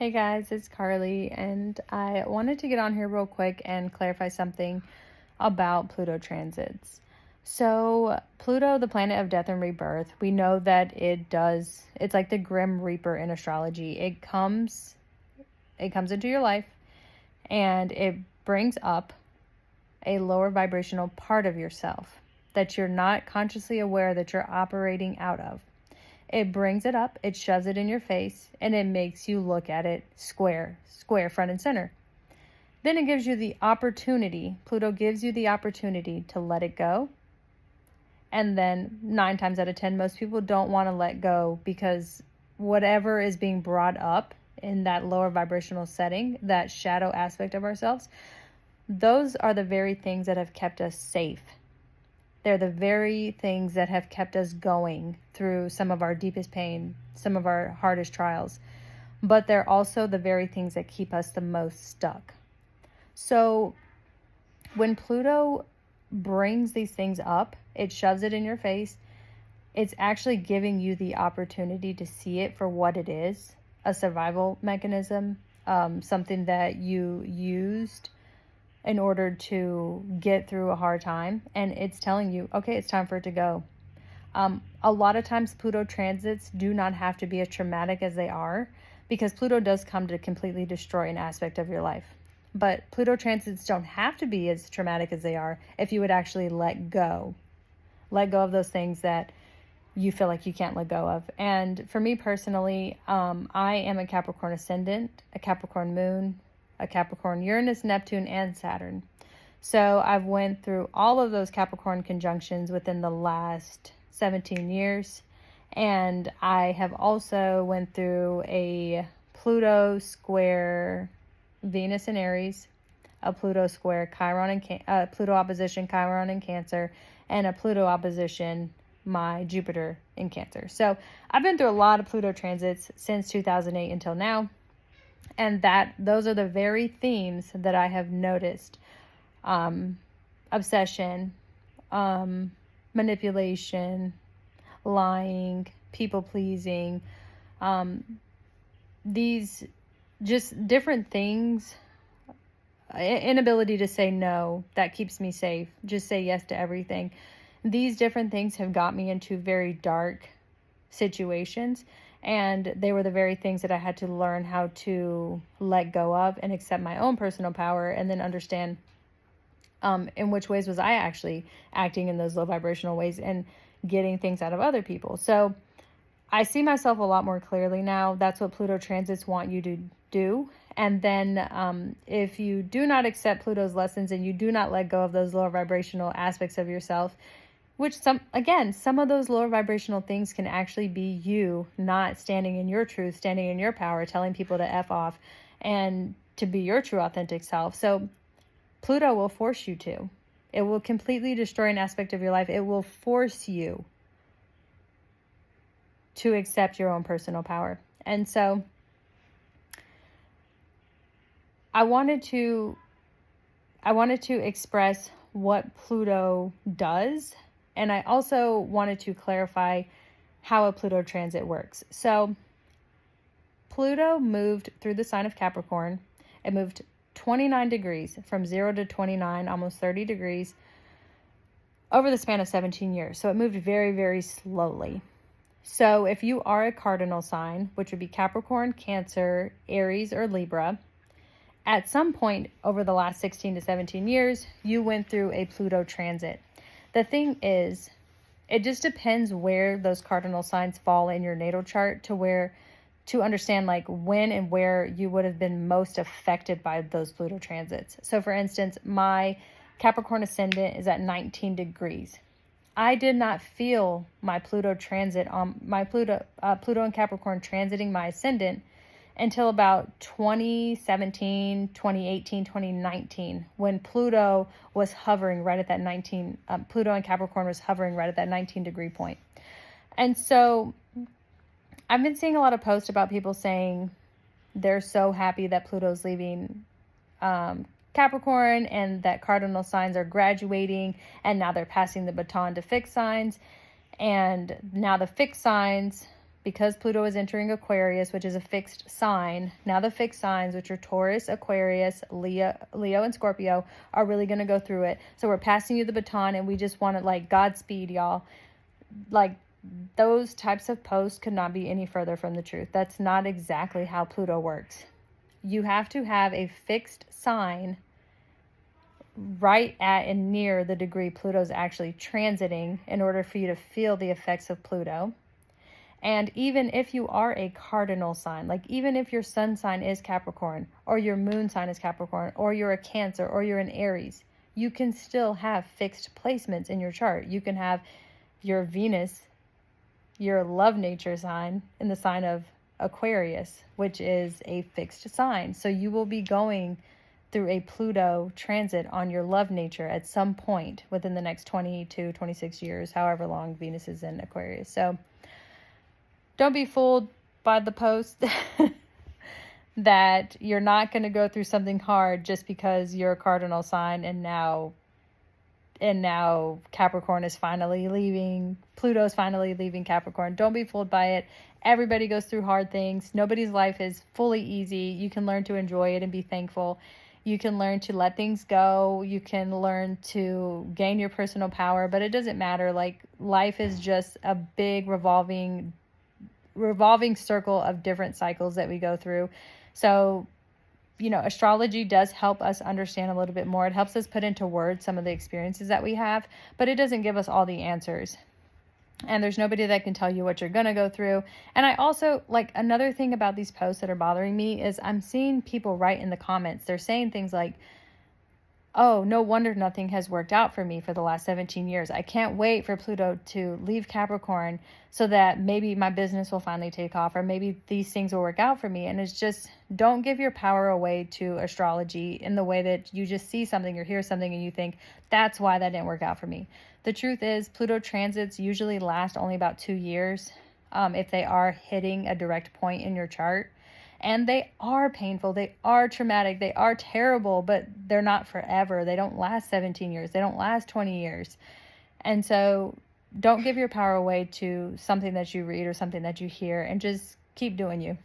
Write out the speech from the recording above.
Hey guys, it's Carly, and I wanted to get on here real quick and clarify something about Pluto transits. So, Pluto, the planet of death and rebirth, we know that it's like the Grim Reaper in astrology. It comes into your life and it brings up a lower vibrational part of yourself that you're not consciously aware that you're operating out of. It brings it up, it shoves it in your face, and it makes you look at it square, front and center. Then it gives you the opportunity, Pluto gives you the opportunity to let it go. And then 9 times out of 10, most people don't want to let go because whatever is being brought up in that lower vibrational setting, that shadow aspect of ourselves, those are the very things that have kept us safe. They're the very things that have kept us going through some of our deepest pain, some of our hardest trials. But they're also the very things that keep us the most stuck. So when Pluto brings these things up, it shoves it in your face. It's actually giving you the opportunity to see it for what it is, a survival mechanism, something that you used in order to get through a hard time, and it's telling you, okay, it's time for it to go. A lot of times Pluto transits do not have to be as traumatic as they are, because Pluto does come to completely destroy an aspect of your life. But Pluto transits don't have to be as traumatic as they are if you would actually let go of those things that you feel like you can't let go of. And for me personally, I am a Capricorn ascendant, a Capricorn moon, a Capricorn, Uranus, Neptune, and Saturn. So I've went through all of those Capricorn conjunctions within the last 17 years. And I have also went through a Pluto square Venus in Aries, a Pluto square Chiron and Pluto opposition Chiron in Cancer, and a Pluto opposition my Jupiter in Cancer. So I've been through a lot of Pluto transits since 2008 until now. And those are the very themes that I have noticed. Obsession, manipulation, lying, people pleasing, these just different things, inability to say no, that keeps me safe, just say yes to everything. These different things have got me into very dark situations. And they were the very things that I had to learn how to let go of and accept my own personal power, and then understand in which ways was I actually acting in those low vibrational ways and getting things out of other people. So I see myself a lot more clearly now. That's what Pluto transits want you to do. And then if you do not accept Pluto's lessons and you do not let go of those lower vibrational aspects of yourself, which some of those lower vibrational things can actually be you not standing in your truth, standing in your power, telling people to F off and to be your true authentic self. So Pluto will force you to. It will completely destroy an aspect of your life. It will force you to accept your own personal power. And so I wanted to express what Pluto does. And I also wanted to clarify how a Pluto transit works. So Pluto moved through the sign of Capricorn. It moved 29 degrees from 0 to 29, almost 30 degrees over the span of 17 years. So it moved very, very slowly. So if you are a cardinal sign, which would be Capricorn, Cancer, Aries, or Libra, at some point over the last 16 to 17 years, you went through a Pluto transit. The thing is, it just depends where those cardinal signs fall in your natal chart to understand like when and where you would have been most affected by those Pluto transits. So for instance, my Capricorn ascendant is at 19 degrees. I did not feel my Pluto transit on my Pluto and Capricorn transiting my ascendant until about 2017, 2018, 2019, when Pluto was hovering right at that 19, Pluto and Capricorn was hovering right at that 19 degree point. And so I've been seeing a lot of posts about people saying they're so happy that Pluto's leaving Capricorn and that cardinal signs are graduating and now they're passing the baton to fixed signs. And now the fixed signs because Pluto is entering Aquarius, which is a fixed sign. Now the fixed signs, which are Taurus, Aquarius, Leo, and Scorpio, are really going to go through it. So we're passing you the baton, and we just want to, like, Godspeed, y'all. Like, those types of posts could not be any further from the truth. That's not exactly how Pluto works. You have to have a fixed sign right at and near the degree Pluto's actually transiting in order for you to feel the effects of Pluto. And even if you are a cardinal sign, like even if your sun sign is Capricorn, or your moon sign is Capricorn, or you're a Cancer, or you're an Aries, you can still have fixed placements in your chart. You can have your Venus, your love nature sign, in the sign of Aquarius, which is a fixed sign. So you will be going through a Pluto transit on your love nature at some point within the next 22, 26 years, however long Venus is in Aquarius. So don't be fooled by the post that you're not going to go through something hard just because you're a cardinal sign and now Capricorn is finally leaving. Pluto's finally leaving Capricorn. Don't be fooled by it. Everybody goes through hard things. Nobody's life is fully easy. You can learn to enjoy it and be thankful. You can learn to let things go. You can learn to gain your personal power, but it doesn't matter. Like, life is just a big revolving circle of different cycles that we go through. So, astrology does help us understand a little bit more. It helps us put into words some of the experiences that we have, but it doesn't give us all the answers. And there's nobody that can tell you what you're going to go through. And I also, like, another thing about these posts that are bothering me is I'm seeing people write in the comments. They're saying things like, oh, no wonder nothing has worked out for me for the last 17 years. I can't wait for Pluto to leave Capricorn so that maybe my business will finally take off, or maybe these things will work out for me. And it's just, don't give your power away to astrology in the way that you just see something or hear something and you think, that's why that didn't work out for me. The truth is, Pluto transits usually last only about 2 years if they are hitting a direct point in your chart. And they are painful, they are traumatic, they are terrible, but they're not forever. They don't last 17 years. They don't last 20 years. And so don't give your power away to something that you read or something that you hear, and just keep doing you.